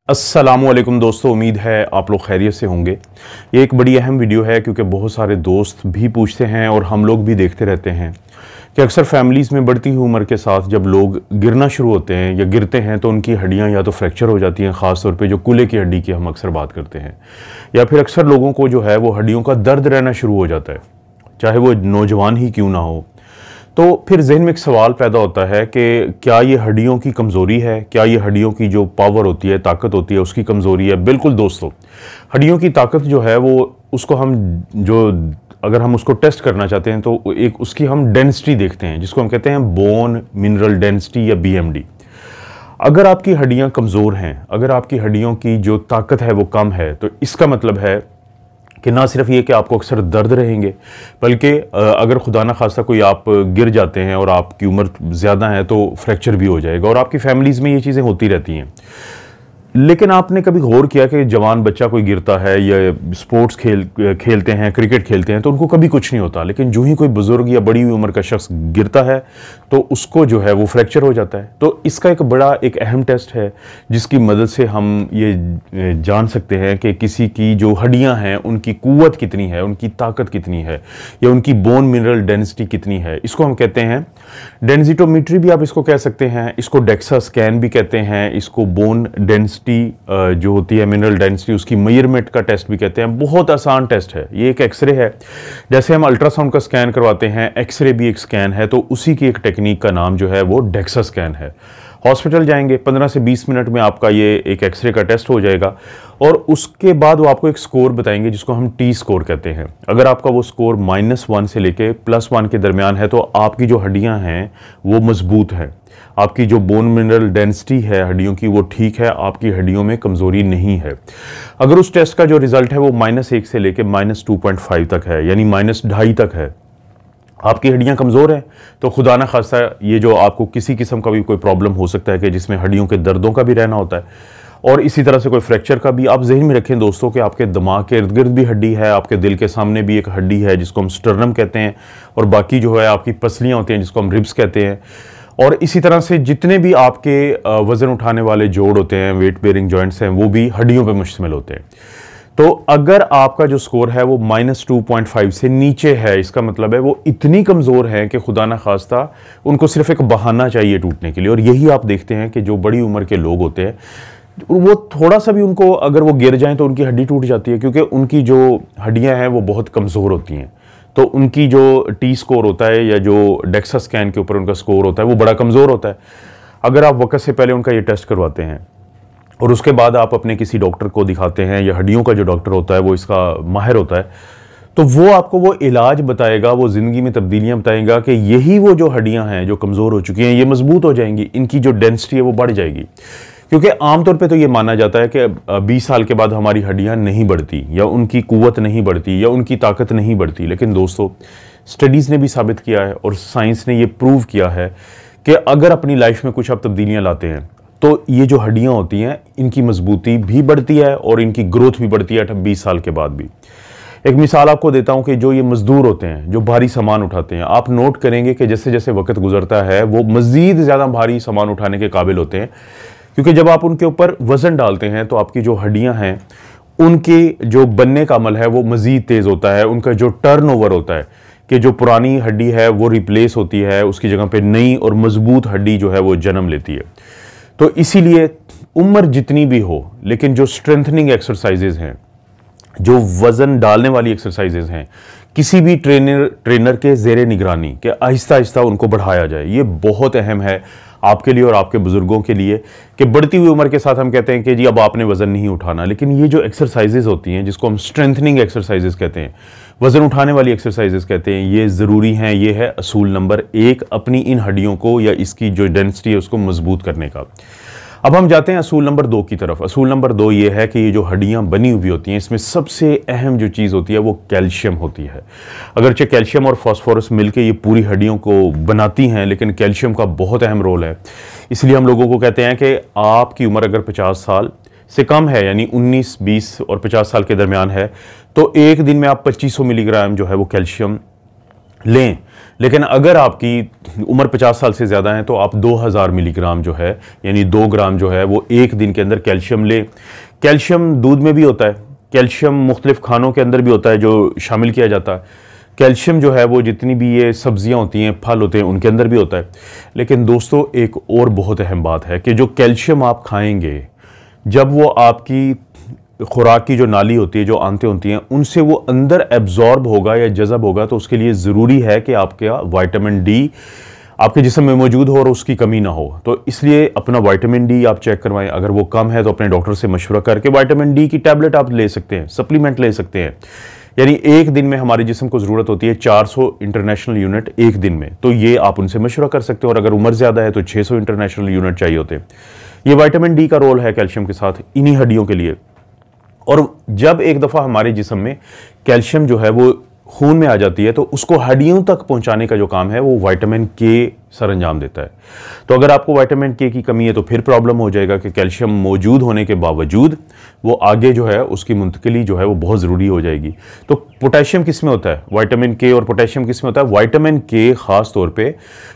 अस्सलामुअलैकुम दोस्तों, उम्मीद है आप लोग खैरियत से होंगे। ये एक बड़ी अहम वीडियो है क्योंकि बहुत सारे दोस्त भी पूछते हैं और हम लोग भी देखते रहते हैं कि अक्सर फैमिलीज़ में बढ़ती हुई उम्र के साथ जब लोग गिरना शुरू होते हैं या गिरते हैं तो उनकी हड्डियां या तो फ्रैक्चर हो जाती हैं, ख़ास तौर पे जो कूल्हे की हड्डी की हम अक्सर बात करते हैं, या फिर अक्सर लोगों को जो है वो हड्डियों का दर्द रहना शुरू हो जाता है, चाहे वो नौजवान ही क्यों ना हो। तो फिर जहन में एक सवाल पैदा होता है कि क्या ये हड्डियों की कमज़ोरी है, क्या ये हड्डियों की जो पावर होती है, ताकत होती है, उसकी कमज़ोरी है। बिल्कुल दोस्तों, हड्डियों की ताकत जो है वो उसको हम अगर हम उसको टेस्ट करना चाहते हैं तो एक उसकी हम डेंसिटी देखते हैं, जिसको हम कहते हैं बोन मिनरल डेंसिटी या BMD। अगर आपकी हड्डियां कमज़ोर हैं, अगर आपकी हड्डियों की जो ताकत है वो कम है, तो इसका मतलब है कि ना सिर्फ ये कि आपको अक्सर दर्द रहेंगे, बल्कि अगर खुदा ना खास्ता कोई आप गिर जाते हैं और आपकी उम्र ज़्यादा है तो फ्रैक्चर भी हो जाएगा। और आपकी फैमिलीज़ में ये चीज़ें होती रहती हैं। लेकिन आपने कभी गौर किया कि जवान बच्चा कोई गिरता है या स्पोर्ट्स खेलते हैं, क्रिकेट खेलते हैं, तो उनको कभी कुछ नहीं होता, लेकिन जो ही कोई बुजुर्ग या बड़ी हुई उम्र का शख्स गिरता है तो उसको जो है वो फ्रैक्चर हो जाता है। तो इसका एक अहम टेस्ट है जिसकी मदद से हम ये जान सकते हैं कि किसी की जो हड्डियां हैं उनकी कुव्वत कितनी है, उनकी ताकत कितनी है, या उनकी बोन मिनरल डेंसिटी कितनी है। इसको हम कहते हैं डेंसिटोमीट्री भी आप इसको कह सकते हैं, इसको डेक्सा स्कैन भी कहते हैं, इसको बोन डेंसिटी जो होती है मिनरल डेंसिटी उसकी मेजरमेंट का टेस्ट भी कहते हैं। बहुत आसान टेस्ट है ये। एक एक्सरे है, जैसे हम अल्ट्रासाउंड का स्कैन करवाते हैं, एक्सरे भी एक स्कैन है, तो उसी की एक टेक्निक का नाम जो है वो डेक्सा स्कैन है। हॉस्पिटल जाएंगे, 15 से 20 मिनट में आपका ये एक एक्सरे का टेस्ट हो जाएगा और उसके बाद वो आपको एक स्कोर बताएंगे जिसको हम T स्कोर कहते हैं। अगर आपका वो स्कोर -1 से लेके +1 के दरमियान है तो आपकी जो हड्डियां हैं वो मजबूत हैं, आपकी जो बोन मिनरल डेंसिटी है हड्डियों की वो ठीक है, आपकी हड्डियों में कमज़ोरी नहीं है। अगर उस टेस्ट का जो रिजल्ट है वो -1 से लेके -2.5 तक है, यानी -2.5 तक है, आपकी हड्डियां कमज़ोर हैं, तो खुदा ना खास्ता ये जो आपको किसी किस्म का भी कोई प्रॉब्लम हो सकता है कि जिसमें हड्डियों के दर्दों का भी रहना होता है, और इसी तरह से कोई फ्रैक्चर का भी। आप ज़हन में रखें दोस्तों कि आपके दिमाग के इर्द गिर्द भी हड्डी है, आपके दिल के सामने भी एक हड्डी है जिसको हम स्टर्नम कहते हैं, और बाकी जो है आपकी पसलियाँ होती हैं जिसको हम रिब्स कहते हैं। और इसी तरह से जितने भी आपके वज़न उठाने वाले जोड़ होते हैं, वेट बेयरिंग जॉइंट्स हैं, वो भी हड्डियों पर मुश्तमिल होते हैं। तो अगर आपका जो स्कोर है वो -2.5 से नीचे है, इसका मतलब है वो इतनी कमज़ोर है कि खुदा ना खास्ता उनको सिर्फ एक बहाना चाहिए टूटने के लिए। और यही आप देखते हैं कि जो बड़ी उम्र के लोग होते हैं वो थोड़ा सा भी उनको अगर वो गिर जाएं तो उनकी हड्डी टूट जाती है, क्योंकि उनकी जो हड्डियां हैं वो बहुत कमज़ोर होती हैं। तो उनकी जो T स्कोर होता है या जो डेक्सा स्कैन के ऊपर उनका स्कोर होता है वो बड़ा कमज़ोर होता है। अगर आप वक्त से पहले उनका ये टेस्ट करवाते हैं और उसके बाद आप अपने किसी डॉक्टर को दिखाते हैं, या हड्डियों का जो डॉक्टर होता है वो इसका माहिर होता है, तो वो आपको वो इलाज बताएगा, वो ज़िंदगी में तब्दीलियां बताएगा कि यही वो जो हड्डियां हैं जो कमज़ोर हो चुकी हैं ये मजबूत हो जाएंगी, इनकी जो डेंसिटी है वो बढ़ जाएगी। क्योंकि आमतौर पे तो ये माना जाता है कि 20 साल के बाद हमारी हड्डियां नहीं बढ़ती, या उनकी कुव्वत नहीं बढ़ती, या उनकी ताकत नहीं बढ़ती। लेकिन दोस्तों, स्टडीज़ ने भी साबित किया है और साइंस ने ये प्रूव किया है कि अगर अपनी लाइफ में कुछ आप तब्दीलियाँ लाते हैं तो ये जो हड्डियाँ होती हैं इनकी मजबूती भी बढ़ती है और इनकी ग्रोथ भी बढ़ती है 20 साल के बाद भी। एक मिसाल आपको देता हूं कि जो ये मजदूर होते हैं जो भारी सामान उठाते हैं, आप नोट करेंगे कि जैसे जैसे वक्त गुजरता है वो मज़ीद ज़्यादा भारी सामान उठाने के काबिल होते हैं, क्योंकि जब आप उनके ऊपर वज़न डालते हैं तो आपकी जो हड्डियां हैं उनके जो बनने का अमल है वो मज़ीद तेज़ होता है। उनका जो टर्नओवर होता है कि जो पुरानी हड्डी है वो रिप्लेस होती है, उसकी जगह पे नई और मजबूत हड्डी जो है वो जन्म लेती है। तो इसीलिए उम्र जितनी भी हो, लेकिन जो स्ट्रेंथनिंग एक्सरसाइजेज हैं, जो वज़न डालने वाली एक्सरसाइजेज हैं, किसी भी ट्रेनर के ज़ेरे निगरानी के आहिस्ता आहिस्ता उनको बढ़ाया जाए। ये बहुत अहम है आपके लिए और आपके बुज़ुर्गों के लिए कि बढ़ती हुई उम्र के साथ हम कहते हैं कि जी अब आपने वज़न नहीं उठाना, लेकिन ये जो एक्सरसाइजेज होती हैं जिसको हम स्ट्रेंथनिंग एक्सरसाइजेज कहते हैं, वज़न उठाने वाली एक्सरसाइजेज कहते हैं, ये ज़रूरी हैं। ये है असूल नंबर 1 अपनी इन हड्डियों को या इसकी जो डेंसिटी है उसको मजबूत करने का। अब हम जाते हैं असूल नंबर 2 की तरफ। असूल नंबर 2 ये है कि ये जो हड्डियां बनी हुई होती हैं इसमें सबसे अहम जो चीज़ होती है वो कैल्शियम होती है। अगरचे कैल्शियम और फास्फोरस मिलके ये पूरी हड्डियों को बनाती हैं, लेकिन कैल्शियम का बहुत अहम रोल है। इसलिए हम लोगों को कहते हैं कि आपकी उम्र अगर 50 साल से कम है, यानी 19, 20 और 50 साल के दरमियान है, तो एक दिन में आप 2500 मिलीग्राम जो है वो कैल्शियम लें। लेकिन अगर आपकी उम्र 50 साल से ज़्यादा है तो आप 2000 मिलीग्राम जो है, यानी 2 ग्राम जो है वो एक दिन के अंदर कैल्शियम लें। कैल्शियम दूध में भी होता है, कैल्शियम मुख्तलिफ खानों के अंदर भी होता है जो शामिल किया जाता है। कैल्शियम जो है वो जितनी भी ये सब्जियां होती हैं, फल होते हैं, उनके अंदर भी होता है। लेकिन दोस्तों एक और बहुत अहम बात है कि जो कैल्शियम आप खाएंगे, जब वो आपकी खुराक की जो नाली होती है, जो आंतें होती हैं, उनसे वो अंदर एब्जॉर्ब होगा या जज़ब होगा, तो उसके लिए ज़रूरी है कि आपका विटामिन डी आपके जिस्म में मौजूद हो और उसकी कमी ना हो। तो इसलिए अपना विटामिन डी आप चेक करवाएं। अगर वो कम है तो अपने डॉक्टर से मशवरा करके विटामिन डी की टैबलेट आप ले सकते हैं, सप्लीमेंट ले सकते हैं। यानी एक दिन में हमारे जिस्म को ज़रूरत होती है 400 इंटरनेशनल यूनिट एक दिन में, तो ये आप उनसे मशवरा कर सकते हो। और अगर उम्र ज़्यादा है तो 600 इंटरनेशनल यूनिट चाहिए होते हैं। ये विटामिन डी का रोल है कैल्शियम के साथ इन्हीं हड्डियों के लिए। और जब एक दफ़ा हमारे जिस्म में कैल्शियम जो है वो खून में आ जाती है तो उसको हड्डियों तक पहुंचाने का जो काम है वो विटामिन के सर अंजाम देता है। तो अगर आपको विटामिन के की कमी है तो फिर प्रॉब्लम हो जाएगा कि कैल्शियम मौजूद होने के बावजूद वो आगे जो है उसकी मुंतकिली जो है वो बहुत ज़रूरी हो जाएगी। तो पोटेशियम किस में होता है, विटामिन के और पोटेशियम किस में होता है? विटामिन के ख़ास तौर पे,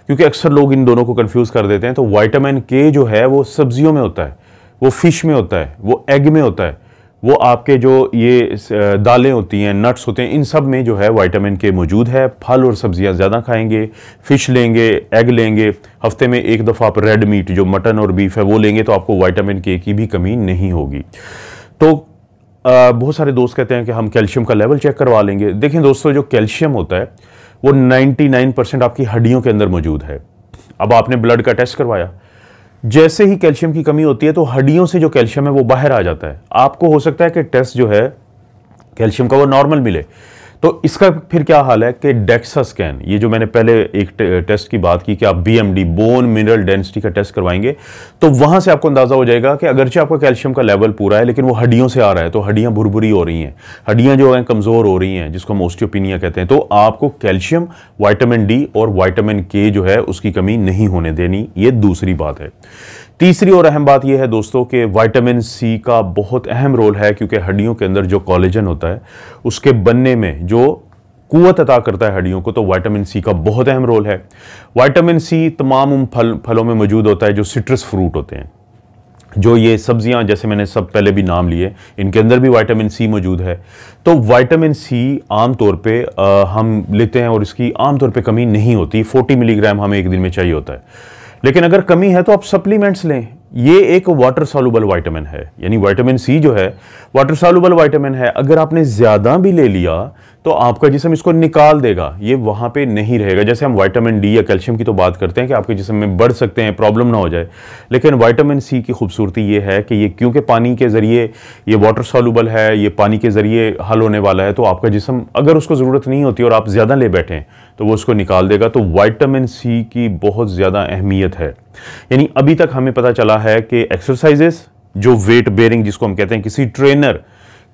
क्योंकि अक्सर लोग इन दोनों को कन्फ्यूज़ कर देते हैं। तो विटामिन के जो है वो सब्जियों में होता है, वो फिश में होता है, वो एग में होता है, वो आपके जो ये दालें होती हैं, नट्स होते हैं, इन सब में जो है विटामिन के मौजूद है। फल और सब्जियां ज़्यादा खाएंगे, फिश लेंगे, एग लेंगे, हफ्ते में एक दफ़ा आप रेड मीट जो मटन और बीफ है वो लेंगे तो आपको विटामिन के की भी कमी नहीं होगी। तो बहुत सारे दोस्त कहते हैं कि हम कैल्शियम का लेवल चेक करवा लेंगे। देखें दोस्तों, जो कैल्शियम होता है वो 99% आपकी हड्डियों के अंदर मौजूद है। अब आपने ब्लड का टेस्ट करवाया, जैसे ही कैल्शियम की कमी होती है तो हड्डियों से जो कैल्शियम है वो बाहर आ जाता है। आपको हो सकता है कि टेस्ट जो है कैल्शियम का वो नॉर्मल मिले, तो इसका फिर क्या हाल है कि डेक्सा स्कैन, ये जो मैंने पहले एक टेस्ट की बात की कि आप बीएमडी बोन मिनरल डेंसिटी का टेस्ट करवाएंगे तो वहां से आपको अंदाजा हो जाएगा कि अगरचे आपका कैल्शियम का लेवल पूरा है लेकिन वो हड्डियों से आ रहा है, तो हड्डियां भुरभुरी हो रही हैं, हड्डियां जो हैं कमजोर हो रही हैं, जिसको हम ऑस्टियोपिनिया कहते हैं। तो आपको कैल्शियम, विटामिन डी और विटामिन के जो है उसकी कमी नहीं होने देनी, ये दूसरी बात है। तीसरी और अहम बात यह है दोस्तों कि विटामिन सी का बहुत अहम रोल है, क्योंकि हड्डियों के अंदर जो कोलेजन होता है उसके बनने में जो कुव्वत अता करता है हड्डियों को, तो विटामिन सी का बहुत अहम रोल है। विटामिन सी तमाम उन फलों में मौजूद होता है जो सिट्रस फ्रूट होते हैं, जो ये सब्जियां जैसे मैंने सब पहले भी नाम लिए, इनके अंदर भी विटामिन सी मौजूद है। तो विटामिन सी आमतौर पे हम लेते हैं और इसकी आमतौर पे कमी नहीं होती, 40 मिलीग्राम हमें एक दिन में चाहिए होता है। लेकिन अगर कमी है तो आप सप्लीमेंट्स लें। ये एक वाटर सॉल्युबल विटामिन है, यानी विटामिन सी जो है वाटर सॉल्युबल विटामिन है। अगर आपने ज्यादा भी ले लिया तो आपका जिस्म इसको निकाल देगा, ये वहां पे नहीं रहेगा। जैसे हम विटामिन डी या कैल्शियम की तो बात करते हैं कि आपके जिस्म में बढ़ सकते हैं, प्रॉब्लम ना हो जाए, लेकिन विटामिन सी की खूबसूरती ये है कि ये क्योंकि पानी के जरिए, ये वाटर सॉल्युबल है, ये पानी के जरिए हल होने वाला है, तो आपका जिस्म अगर उसको जरूरत नहीं होती और आप ज्यादा ले बैठें तो वो उसको निकाल देगा। तो विटामिन सी की बहुत ज्यादा अहमियत है। यानी अभी तक हमें पता चला है कि एक्सरसाइजेस, जो वेट बेयरिंग जिसको हम कहते हैं, किसी ट्रेनर,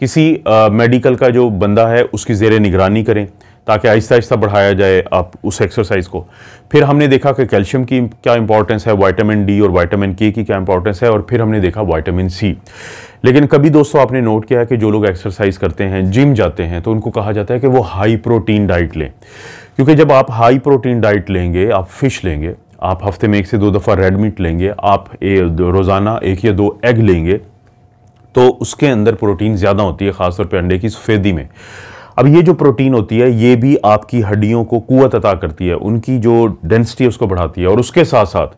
किसी मेडिकल का जो बंदा है उसकी ज़ेरे निगरानी करें ताकि आहिस्ता आहिस्ता बढ़ाया जाए आप उस एक्सरसाइज को। फिर हमने देखा कि कैल्शियम की क्या इंपॉर्टेंस है, विटामिन डी और विटामिन के की क्या इंपॉर्टेंस है, और फिर हमने देखा विटामिन सी। लेकिन कभी दोस्तों आपने नोट किया है कि जो लोग एक्सरसाइज करते हैं, जिम जाते हैं, तो उनको कहा जाता है कि वो हाई प्रोटीन डाइट लें, क्योंकि जब आप हाई प्रोटीन डाइट लेंगे, आप फिश लेंगे, आप हफ्ते में 1 से 2 दफ़ा रेड मीट लेंगे, आप रोज़ाना 1 या 2 एग लेंगे, तो उसके अंदर प्रोटीन ज़्यादा होती है, ख़ासतौर पे अंडे की सफ़ेदी में। अब ये जो प्रोटीन होती है ये भी आपकी हड्डियों को कुव्वत अता करती है, उनकी जो डेंसिटी है उसको बढ़ाती है, और उसके साथ साथ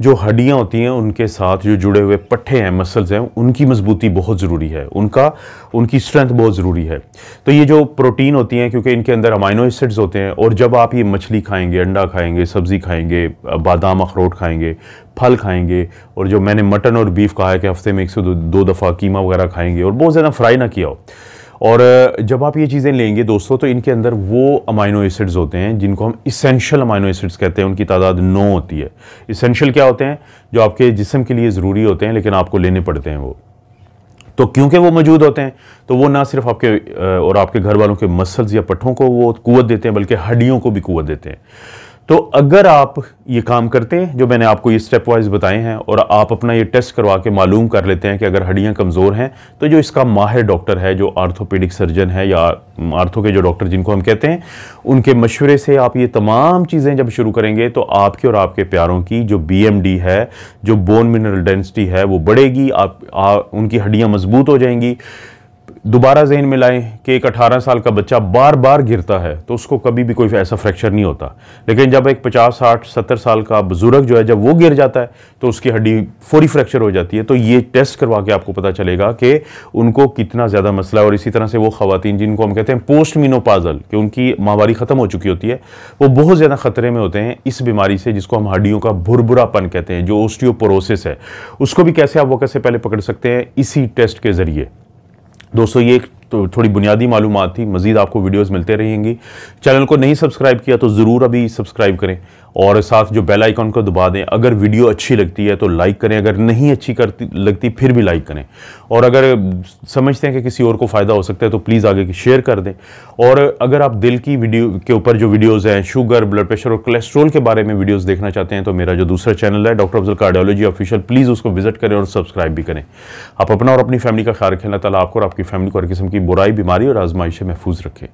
जो हड्डियां होती हैं उनके साथ जो जुड़े हुए पट्टे हैं, मसल्स हैं, उनकी मजबूती बहुत ज़रूरी है, उनकी स्ट्रेंथ बहुत ज़रूरी है। तो ये जो प्रोटीन होती हैं, क्योंकि इनके अंदर अमाइनो एसिड्स होते हैं, और जब आप ये मछली खाएंगे, अंडा खाएंगे, सब्ज़ी खाएंगे, बादाम अखरोट खाएंगे, फल खाएंगे, और जो मैंने मटन और बीफ कहा है कि हफ्ते में 1 से 2 दफ़ा कीमा वगैरह खाएंगे, और बहुत ज़्यादा फ्राई ना किया हो, और जब आप ये चीज़ें लेंगे दोस्तों तो इनके अंदर वो अमाइनो एसिड्स होते हैं जिनको हम इसेंशियल अमाइनो एसिड्स कहते हैं, उनकी तादाद 9 होती है। इसेंशियल क्या होते हैं? जो आपके जिस्म के लिए ज़रूरी होते हैं लेकिन आपको लेने पड़ते हैं वो। तो क्योंकि वो मौजूद होते हैं तो वो ना सिर्फ आपके और आपके घर वालों के मसल्स या पट्ठों को वो कुव्वत देते हैं, बल्कि हड्डियों को भी कुव्वत देते हैं। तो अगर आप ये काम करते हैं जो मैंने आपको ये स्टेप वाइज बताए हैं और आप अपना ये टेस्ट करवा के मालूम कर लेते हैं कि अगर हड्डियां कमज़ोर हैं, तो जो इसका माहिर डॉक्टर है, जो आर्थोपेडिक सर्जन है या आर्थो के जो डॉक्टर जिनको हम कहते हैं, उनके मशवरे से आप ये तमाम चीज़ें जब शुरू करेंगे तो आपके और आपके प्यारों की जो BMD है, जो बोन मिनरल डेंसिटी है, वो बढ़ेगी। उनकी हड्डियाँ मजबूत हो जाएंगी। दोबारा जहन में लाएं कि एक 18 साल का बच्चा बार बार गिरता है तो उसको कभी भी कोई ऐसा फ्रैक्चर नहीं होता, लेकिन जब एक 50, 60, 70 साल का बुजुर्ग जो है जब वो गिर जाता है तो उसकी हड्डी फौरी फ्रैक्चर हो जाती है। तो ये टेस्ट करवा के आपको पता चलेगा कि उनको कितना ज़्यादा मसला है। और इसी तरह से वो खवातीन जिनको हम कहते हैं पोस्ट मीनोपाजल, कि उनकी माहवारी ख़त्म हो चुकी होती है, वो बहुत ज़्यादा ख़तरे में होते हैं इस बीमारी से जिसको हम हड्डियों का भुरभुरापन कहते हैं, जो ओस्टियोपोरोसिस है। उसको भी कैसे आप वो कैसे पहले पकड़ सकते हैं, इसी टेस्ट के ज़रिए। दोस्तों ये एक तो थोड़ी बुनियादी मालूमात थी, मज़ीद आपको वीडियोस मिलते रहेंगी। चैनल को नहीं सब्सक्राइब किया तो ज़रूर अभी सब्सक्राइब करें और साथ जो बेल आइकन को दबा दें। अगर वीडियो अच्छी लगती है तो लाइक करें, अगर नहीं अच्छी लगती फिर भी लाइक करें, और अगर समझते हैं कि किसी और को फ़ायदा हो सकता है तो प्लीज़ आगे की शेयर कर दें। और अगर आप दिल की वीडियो के ऊपर जो वीडियोज़ हैं, शुगर, ब्लड प्रेशर और कोलेस्ट्रॉल के बारे में वीडियोज़ देखना चाहते हैं तो मेरा जो दूसरा चैनल है doctor Afzal cardiology official, please उसको विजिट करें और सब्सक्राइब भी करें। आप अपना और अपनी फैमिली का ख्याल रखें। अल्लाह ताला आपको और आपकी फैमिली को हर किस्म की बुराई, बीमारी और आजमाइश से महफूज रखें।